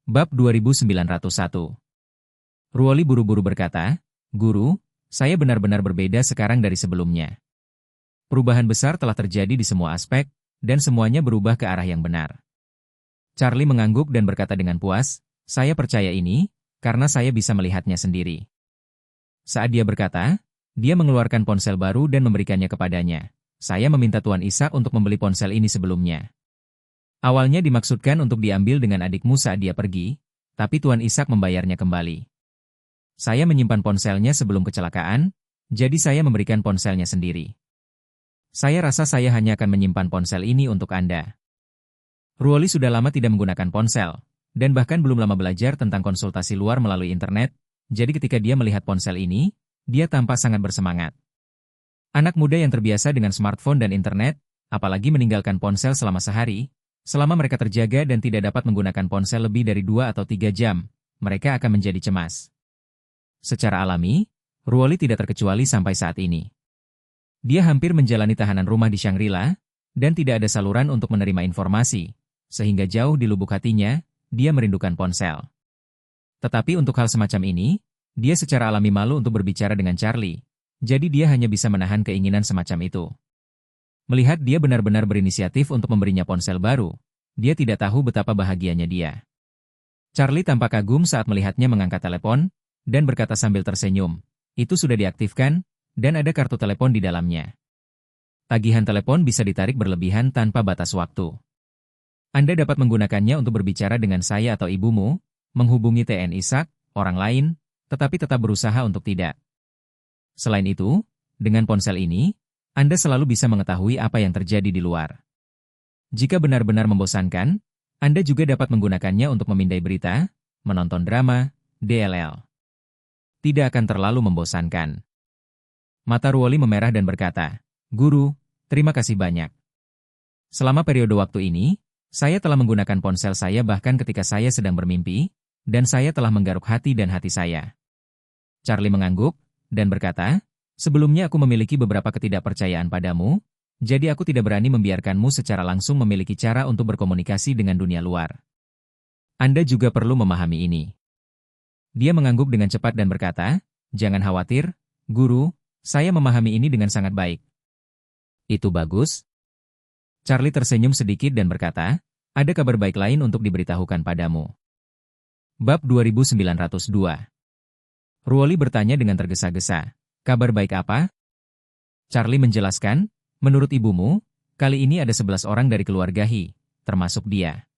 Bab 2901. Ruoli buru-buru berkata, "Guru, saya benar-benar berbeda sekarang dari sebelumnya. Perubahan besar telah terjadi di semua aspek, dan semuanya berubah ke arah yang benar." Charlie mengangguk dan berkata dengan puas, "Saya percaya ini, karena saya bisa melihatnya sendiri." Saat dia berkata, dia mengeluarkan ponsel baru dan memberikannya kepadanya. "Saya meminta Tuan Ishak untuk membeli ponsel ini sebelumnya. Awalnya dimaksudkan untuk diambil dengan adikmu saat dia pergi, tapi Tuan Ishak membayarnya kembali. Saya menyimpan ponselnya sebelum kecelakaan, jadi saya memberikan ponselnya sendiri. Saya rasa saya hanya akan menyimpan ponsel ini untuk Anda." Ruoli sudah lama tidak menggunakan ponsel, dan bahkan belum lama belajar tentang konsultasi luar melalui internet, jadi ketika dia melihat ponsel ini, dia tampak sangat bersemangat. Anak muda yang terbiasa dengan smartphone dan internet, apalagi meninggalkan ponsel selama sehari, selama mereka terjaga dan tidak dapat menggunakan ponsel lebih dari 2 atau 3 jam, mereka akan menjadi cemas. Secara alami, Ruoli tidak terkecuali sampai saat ini. Dia hampir menjalani tahanan rumah di Shangri-La, dan tidak ada saluran untuk menerima informasi, sehingga jauh di lubuk hatinya, dia merindukan ponsel. Tetapi untuk hal semacam ini, dia secara alami malu untuk berbicara dengan Charlie, jadi dia hanya bisa menahan keinginan semacam itu. Melihat dia benar-benar berinisiatif untuk memberinya ponsel baru, dia tidak tahu betapa bahagianya dia. Charlie tampak kagum saat melihatnya mengangkat telepon, dan berkata sambil tersenyum, "Itu sudah diaktifkan, dan ada kartu telepon di dalamnya. Tagihan telepon bisa ditarik berlebihan tanpa batas waktu. Anda dapat menggunakannya untuk berbicara dengan saya atau ibumu, menghubungi Tuan Ishak, orang lain, tetapi tetap berusaha untuk tidak. Selain itu, dengan ponsel ini, Anda selalu bisa mengetahui apa yang terjadi di luar. Jika benar-benar membosankan, Anda juga dapat menggunakannya untuk memindai berita, menonton drama, DLL. Tidak akan terlalu membosankan." Mata Ruoli memerah dan berkata, "Guru, terima kasih banyak. Selama periode waktu ini, saya telah menggunakan ponsel saya bahkan ketika saya sedang bermimpi, dan saya telah menggaruk hati dan hati saya." Charlie mengangguk, dan berkata, "Sebelumnya aku memiliki beberapa ketidakpercayaan padamu, jadi aku tidak berani membiarkanmu secara langsung memiliki cara untuk berkomunikasi dengan dunia luar. Anda juga perlu memahami ini." Dia mengangguk dengan cepat dan berkata, "Jangan khawatir, Guru, saya memahami ini dengan sangat baik." "Itu bagus." Charlie tersenyum sedikit dan berkata, "Ada kabar baik lain untuk diberitahukan padamu." Bab 2902. Ruoli bertanya dengan tergesa-gesa, "Kabar baik apa?" Charlie menjelaskan, "Menurut ibumu, kali ini ada 11 orang dari keluarga He, termasuk dia.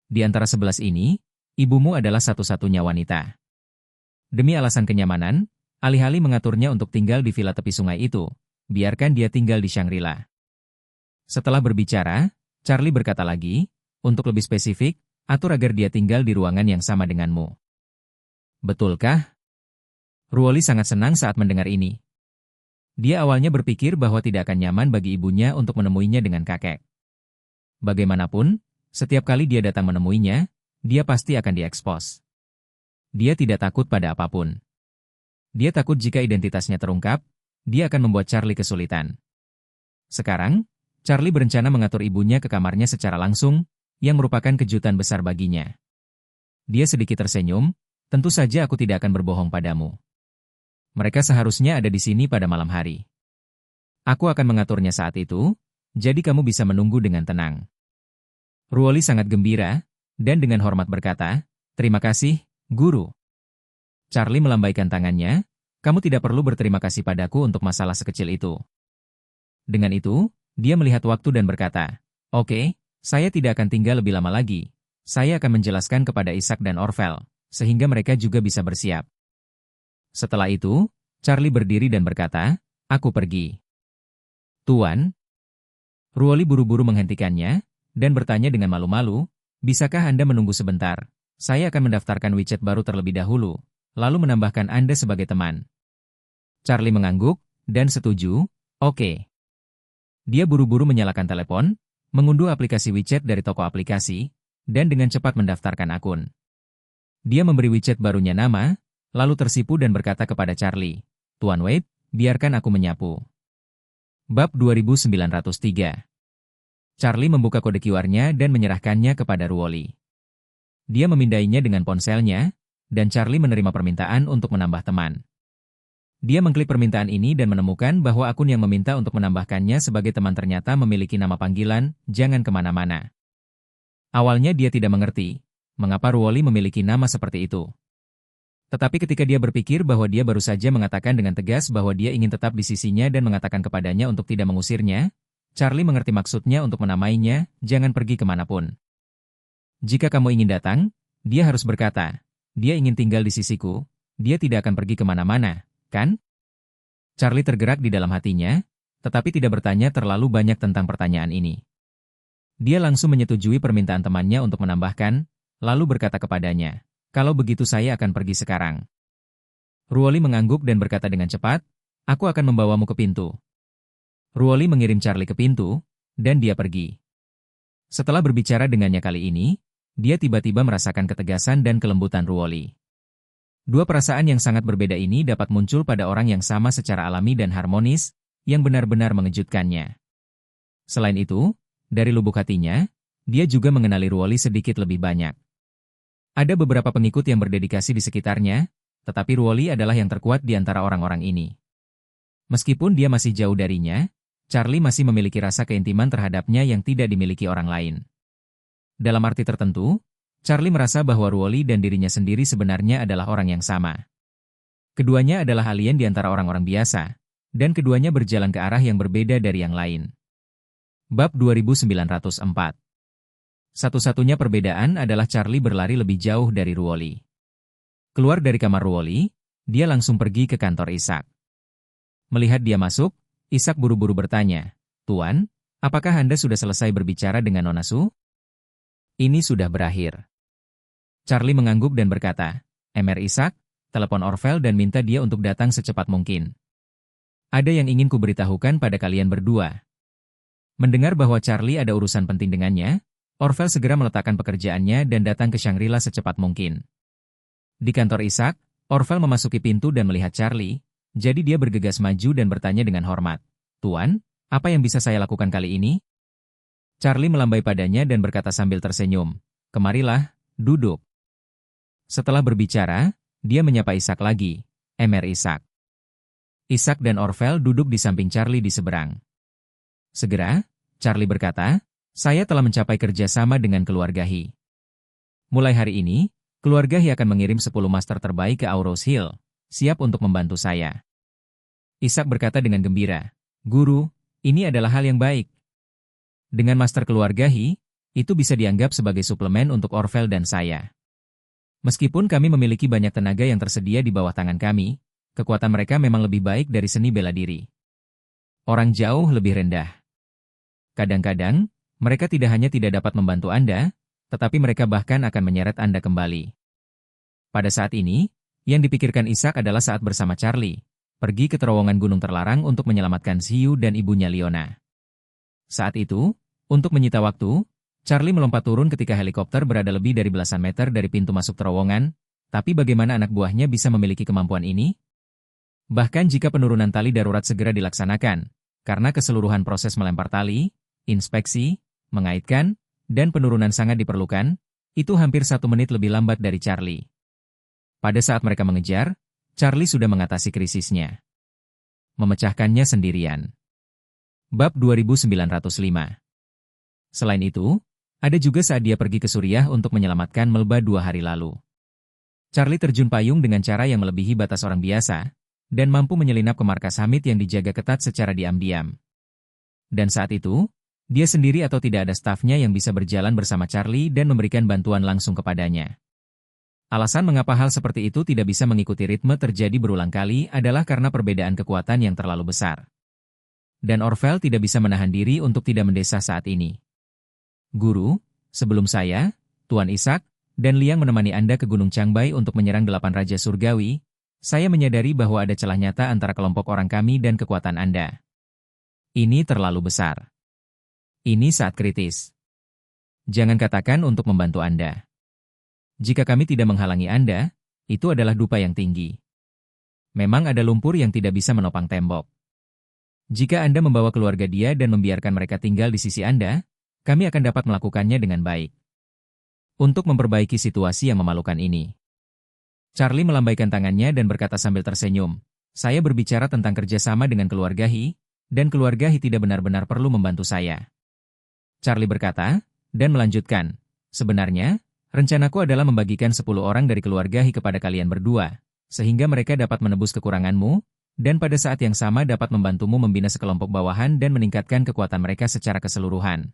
Di antara 11 ini, ibumu adalah satu-satunya wanita. Demi alasan kenyamanan, alih-alih mengaturnya untuk tinggal di villa tepi sungai itu, biarkan dia tinggal di Shangri-La." Setelah berbicara, Charlie berkata lagi, "Untuk lebih spesifik, atur agar dia tinggal di ruangan yang sama denganmu." "Betulkah?" Ruoli sangat senang saat mendengar ini. Dia awalnya berpikir bahwa tidak akan nyaman bagi ibunya untuk menemuinya dengan kakek. Bagaimanapun, setiap kali dia datang menemuinya, dia pasti akan diekspos. Dia tidak takut pada apapun. Dia takut jika identitasnya terungkap, dia akan membuat Charlie kesulitan. Sekarang, Charlie berencana mengatur ibunya ke kamarnya secara langsung, yang merupakan kejutan besar baginya. Dia sedikit tersenyum, "Tentu saja aku tidak akan berbohong padamu. Mereka seharusnya ada di sini pada malam hari. Aku akan mengaturnya saat itu, jadi kamu bisa menunggu dengan tenang." Ruoli sangat gembira, dan dengan hormat berkata, "Terima kasih, Guru." Charlie melambaikan tangannya, "Kamu tidak perlu berterima kasih padaku untuk masalah sekecil itu." Dengan itu, dia melihat waktu dan berkata, "Oke, saya tidak akan tinggal lebih lama lagi. Saya akan menjelaskan kepada Ishak dan Orvel, sehingga mereka juga bisa bersiap." Setelah itu, Charlie berdiri dan berkata, "Aku pergi." "Tuan?" Ruoli buru-buru menghentikannya, dan bertanya dengan malu-malu, "Bisakah Anda menunggu sebentar? Saya akan mendaftarkan WeChat baru terlebih dahulu, lalu menambahkan Anda sebagai teman." Charlie mengangguk, dan setuju, "Oke." Dia buru-buru menyalakan telepon, mengunduh aplikasi WeChat dari toko aplikasi, dan dengan cepat mendaftarkan akun. Dia memberi WeChat barunya nama, lalu tersipu dan berkata kepada Charlie, "Tuan Wade, biarkan aku menyapu." Bab 2903. Charlie membuka kode QR-nya dan menyerahkannya kepada Ruoli. Dia memindainya dengan ponselnya, dan Charlie menerima permintaan untuk menambah teman. Dia mengklik permintaan ini dan menemukan bahwa akun yang meminta untuk menambahkannya sebagai teman ternyata memiliki nama panggilan, jangan kemana-mana. Awalnya dia tidak mengerti, mengapa Ruoli memiliki nama seperti itu. Tetapi ketika dia berpikir bahwa dia baru saja mengatakan dengan tegas bahwa dia ingin tetap di sisinya dan mengatakan kepadanya untuk tidak mengusirnya, Charlie mengerti maksudnya untuk menamainya, jangan pergi kemanapun. Jika kamu ingin datang, dia harus berkata, dia ingin tinggal di sisiku, dia tidak akan pergi kemana-mana, kan? Charlie tergerak di dalam hatinya, tetapi tidak bertanya terlalu banyak tentang pertanyaan ini. Dia langsung menyetujui permintaan temannya untuk menambahkan, lalu berkata kepadanya, kalau begitu saya akan pergi sekarang. Ruoli mengangguk dan berkata dengan cepat, aku akan membawamu ke pintu. Ruoli mengirim Charlie ke pintu, dan dia pergi. Setelah berbicara dengannya kali ini, dia tiba-tiba merasakan ketegasan dan kelembutan Ruoli. Dua perasaan yang sangat berbeda ini dapat muncul pada orang yang sama secara alami dan harmonis, yang benar-benar mengejutkannya. Selain itu, dari lubuk hatinya, dia juga mengenali Ruoli sedikit lebih banyak. Ada beberapa pengikut yang berdedikasi di sekitarnya, tetapi Ruoli adalah yang terkuat di antara orang-orang ini. Meskipun dia masih jauh darinya, Charlie masih memiliki rasa keintiman terhadapnya yang tidak dimiliki orang lain. Dalam arti tertentu, Charlie merasa bahwa Ruoli dan dirinya sendiri sebenarnya adalah orang yang sama. Keduanya adalah alien di antara orang-orang biasa, dan keduanya berjalan ke arah yang berbeda dari yang lain. Bab 2904. Satu-satunya perbedaan adalah Charlie berlari lebih jauh dari Ruoli. Keluar dari kamar Ruoli, dia langsung pergi ke kantor Ishak. Melihat dia masuk, Ishak buru-buru bertanya, Tuan, apakah Anda sudah selesai berbicara dengan Nona Su? Ini sudah berakhir. Charlie mengangguk dan berkata, Mr. Ishak, telepon Orvel dan minta dia untuk datang secepat mungkin. Ada yang ingin kuberitahukan pada kalian berdua. Mendengar bahwa Charlie ada urusan penting dengannya, Orvel segera meletakkan pekerjaannya dan datang ke Shangri-La secepat mungkin. Di kantor Ishak, Orvel memasuki pintu dan melihat Charlie, jadi dia bergegas maju dan bertanya dengan hormat, Tuan, apa yang bisa saya lakukan kali ini? Charlie melambai padanya dan berkata sambil tersenyum, Kemarilah, duduk. Setelah berbicara, dia menyapa Ishak lagi, Mr. Ishak. Ishak dan Orvel duduk di samping Charlie di seberang. Segera, Charlie berkata, saya telah mencapai kerjasama dengan keluarga He. Mulai hari ini, keluarga He akan mengirim 10 master terbaik ke Auros Hill, siap untuk membantu saya. Ishak berkata dengan gembira, Guru, ini adalah hal yang baik. Dengan master keluarga He, itu bisa dianggap sebagai suplemen untuk Orvel dan saya. Meskipun kami memiliki banyak tenaga yang tersedia di bawah tangan kami, kekuatan mereka memang lebih baik dari seni bela diri. Orang jauh lebih rendah. Kadang-kadang, mereka tidak hanya tidak dapat membantu Anda, tetapi mereka bahkan akan menyeret Anda kembali. Pada saat ini, yang dipikirkan Ishak adalah saat bersama Charlie, pergi ke terowongan gunung terlarang untuk menyelamatkan Xiu dan ibunya Leona. Saat itu, untuk menyita waktu, Charlie melompat turun ketika helikopter berada lebih dari belasan meter dari pintu masuk terowongan, tapi bagaimana anak buahnya bisa memiliki kemampuan ini? Bahkan jika penurunan tali darurat segera dilaksanakan, karena keseluruhan proses melempar tali, inspeksi, mengaitkan, dan penurunan sangat diperlukan, itu hampir 1 menit lebih lambat dari Charlie. Pada saat mereka mengejar, Charlie sudah mengatasi krisisnya. Memecahkannya sendirian. Bab 2905. Selain itu, ada juga saat dia pergi ke Suriah untuk menyelamatkan Melba 2 hari lalu. Charlie terjun payung dengan cara yang melebihi batas orang biasa, dan mampu menyelinap ke markas Hamid yang dijaga ketat secara diam-diam. Dan saat itu, dia sendiri atau tidak ada stafnya yang bisa berjalan bersama Charlie dan memberikan bantuan langsung kepadanya. Alasan mengapa hal seperti itu tidak bisa mengikuti ritme terjadi berulang kali adalah karena perbedaan kekuatan yang terlalu besar. Dan Orvel tidak bisa menahan diri untuk tidak mendesah saat ini. Guru, sebelum saya, Tuan Ishak, dan Liang menemani Anda ke Gunung Changbai untuk menyerang 8 Raja Surgawi, saya menyadari bahwa ada celah nyata antara kelompok orang kami dan kekuatan Anda. Ini terlalu besar. Ini saat kritis. Jangan katakan untuk membantu Anda. Jika kami tidak menghalangi Anda, itu adalah dupa yang tinggi. Memang ada lumpur yang tidak bisa menopang tembok. Jika Anda membawa keluarga dia dan membiarkan mereka tinggal di sisi Anda, kami akan dapat melakukannya dengan baik. untuk memperbaiki situasi yang memalukan ini. Charlie melambaikan tangannya dan berkata sambil tersenyum, saya berbicara tentang kerjasama dengan keluarga He, dan keluarga He tidak benar-benar perlu membantu saya. Charlie berkata, dan melanjutkan, sebenarnya, rencanaku adalah membagikan 10 orang dari keluarga He kepada kalian berdua, sehingga mereka dapat menebus kekuranganmu, dan pada saat yang sama dapat membantumu membina sekelompok bawahan dan meningkatkan kekuatan mereka secara keseluruhan.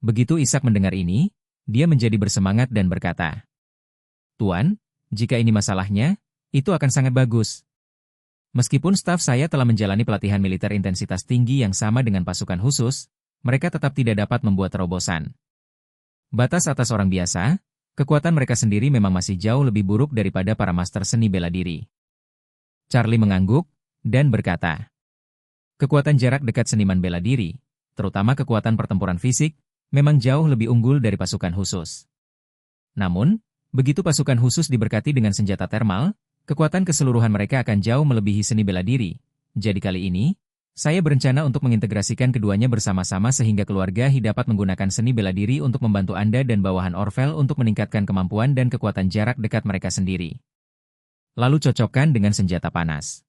Begitu Ishak mendengar ini, dia menjadi bersemangat dan berkata, Tuan, jika ini masalahnya, itu akan sangat bagus. Meskipun staf saya telah menjalani pelatihan militer intensitas tinggi yang sama dengan pasukan khusus, mereka tetap tidak dapat membuat terobosan. Batas atas orang biasa, kekuatan mereka sendiri memang masih jauh lebih buruk daripada para master seni bela diri. Charlie mengangguk, dan berkata, kekuatan jarak dekat seniman bela diri, terutama kekuatan pertempuran fisik, memang jauh lebih unggul dari pasukan khusus. Namun, begitu pasukan khusus diberkati dengan senjata termal, kekuatan keseluruhan mereka akan jauh melebihi seni bela diri. Jadi kali ini, saya berencana untuk mengintegrasikan keduanya bersama-sama sehingga keluarga He dapat menggunakan seni bela diri untuk membantu Anda dan bawahan Orvel untuk meningkatkan kemampuan dan kekuatan jarak dekat mereka sendiri. Lalu cocokkan dengan senjata panas.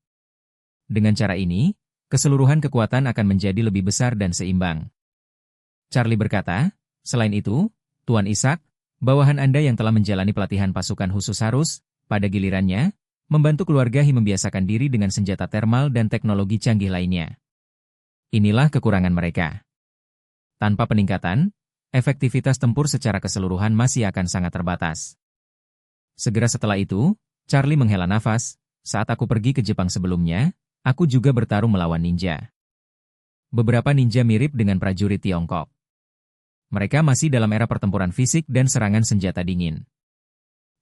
Dengan cara ini, keseluruhan kekuatan akan menjadi lebih besar dan seimbang. Charlie berkata, selain itu, Tuan Ishak, bawahan Anda yang telah menjalani pelatihan pasukan khusus harus, pada gilirannya, membantu keluarga He membiasakan diri dengan senjata termal dan teknologi canggih lainnya. Inilah kekurangan mereka. Tanpa peningkatan, efektivitas tempur secara keseluruhan masih akan sangat terbatas. Segera setelah itu, Charlie menghela nafas, saat aku pergi ke Jepang sebelumnya, aku juga bertarung melawan ninja. Beberapa ninja mirip dengan prajurit Tiongkok. Mereka masih dalam era pertempuran fisik dan serangan senjata dingin.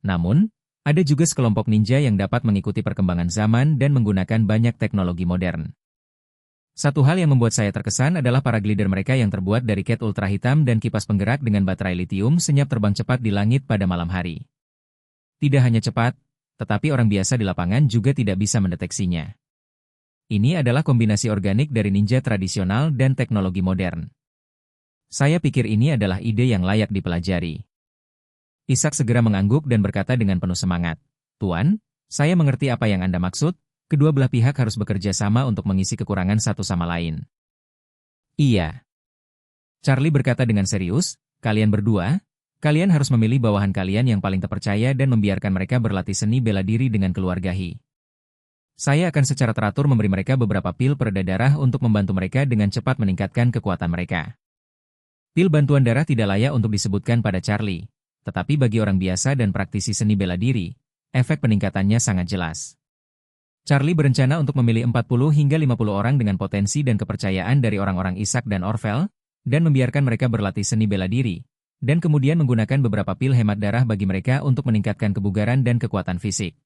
Namun, ada juga sekelompok ninja yang dapat mengikuti perkembangan zaman dan menggunakan banyak teknologi modern. Satu hal yang membuat saya terkesan adalah para glider mereka yang terbuat dari cat ultra hitam dan kipas penggerak dengan baterai litium senyap terbang cepat di langit pada malam hari. Tidak hanya cepat, tetapi orang biasa di lapangan juga tidak bisa mendeteksinya. Ini adalah kombinasi organik dari ninja tradisional dan teknologi modern. Saya pikir ini adalah ide yang layak dipelajari. Ishak segera mengangguk dan berkata dengan penuh semangat, Tuan, saya mengerti apa yang Anda maksud, kedua belah pihak harus bekerja sama untuk mengisi kekurangan satu sama lain. Iya. Charlie berkata dengan serius, kalian berdua, kalian harus memilih bawahan kalian yang paling terpercaya dan membiarkan mereka berlatih seni bela diri dengan keluarga He. Saya akan secara teratur memberi mereka beberapa pil pereda darah untuk membantu mereka dengan cepat meningkatkan kekuatan mereka. Pil bantuan darah tidak layak untuk disebutkan pada Charlie, tetapi bagi orang biasa dan praktisi seni bela diri, efek peningkatannya sangat jelas. Charlie berencana untuk memilih 40 hingga 50 orang dengan potensi dan kepercayaan dari orang-orang Ishak dan Orvel, dan membiarkan mereka berlatih seni bela diri, dan kemudian menggunakan beberapa pil hemat darah bagi mereka untuk meningkatkan kebugaran dan kekuatan fisik.